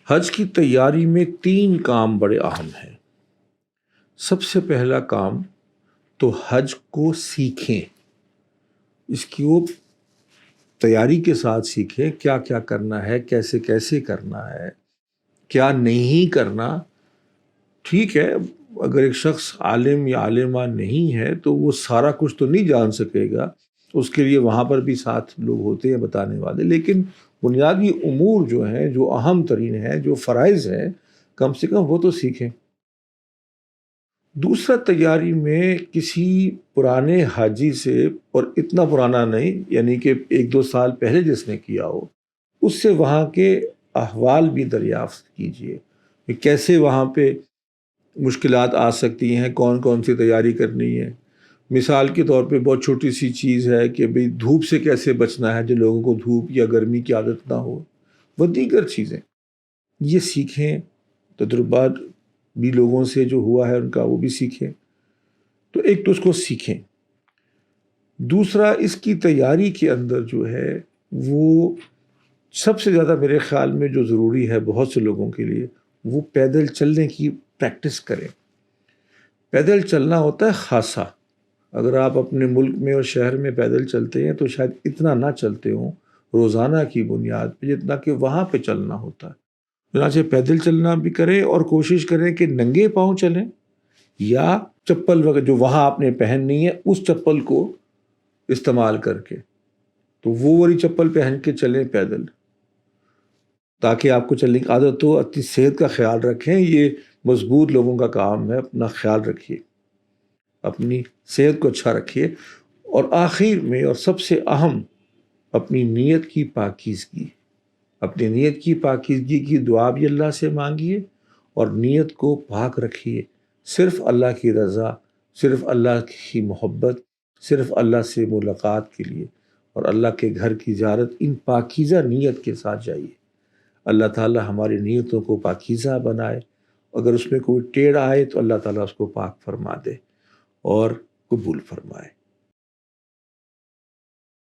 حج کی تیاری میں 3 کام بڑے اہم ہیں۔ سب سے پہلا کام تو حج کو سیکھیں، اس کی وہ تیاری کے ساتھ سیکھیں، کیا کیا کرنا ہے، کیسے کیسے کرنا ہے، کیا نہیں کرنا۔ ٹھیک ہے، اگر ایک شخص عالم یا عالمہ نہیں ہے تو وہ سارا کچھ تو نہیں جان سکے گا، اس کے لیے وہاں پر بھی ساتھ لوگ ہوتے ہیں بتانے والے، لیکن بنیادی امور جو ہیں، جو اہم ترین ہیں، جو فرائض ہیں، کم سے کم وہ تو سیکھیں۔ دوسرا، تیاری میں کسی پرانے حاجی سے، اور اتنا پرانا نہیں، یعنی کہ 1-2 سال پہلے جس نے کیا ہو، اس سے وہاں کے احوال بھی دریافت کیجئے کہ کیسے وہاں پہ مشکلات آ سکتی ہیں، کون کون سی تیاری کرنی ہے۔ مثال کے طور پہ بہت چھوٹی سی چیز ہے کہ بھئی دھوپ سے کیسے بچنا ہے، جو لوگوں کو دھوپ یا گرمی کی عادت نہ ہو، وہ دیگر چیزیں یہ سیکھیں۔ تجربات بھی لوگوں سے جو ہوا ہے ان کا وہ بھی سیکھیں۔ تو ایک تو اس کو سیکھیں۔ دوسرا، اس کی تیاری کے اندر جو ہے وہ سب سے زیادہ میرے خیال میں جو ضروری ہے بہت سے لوگوں کے لیے، وہ پیدل چلنے کی پریکٹس کریں۔ پیدل چلنا ہوتا ہے خاصا۔ اگر آپ اپنے ملک میں اور شہر میں پیدل چلتے ہیں تو شاید اتنا نہ چلتے ہوں روزانہ کی بنیاد پہ جتنا کہ وہاں پہ چلنا ہوتا ہے۔ چنانچہ پیدل چلنا بھی کریں اور کوشش کریں کہ ننگے پاؤں چلیں، یا چپل وغیرہ جو وہاں آپ نے پہننی ہے اس چپل کو استعمال کر کے، تو وہ والی چپل پہن کے چلیں پیدل، تاکہ آپ کو چلنے کی عادت ہو۔ اپنی صحت کا خیال رکھیں، یہ مضبوط لوگوں کا کام ہے۔ اپنا خیال رکھیے، اپنی صحت کو اچھا رکھیے۔ اور آخر میں اور سب سے اہم، اپنی نیت کی پاکیزگی۔ اپنی نیت کی پاکیزگی کی دعا بھی اللہ سے مانگیے، اور نیت کو پاک رکھیے، صرف اللہ کی رضا، صرف اللہ کی محبت، صرف اللہ سے ملاقات کے لیے، اور اللہ کے گھر کی زیارت، ان پاکیزہ نیت کے ساتھ جائیے۔ اللہ تعالی ہماری نیتوں کو پاکیزہ بنائے، اگر اس میں کوئی ٹیڑھ آئے تو اللہ تعالیٰ اس کو پاک فرما دے اور قبول فرمائے۔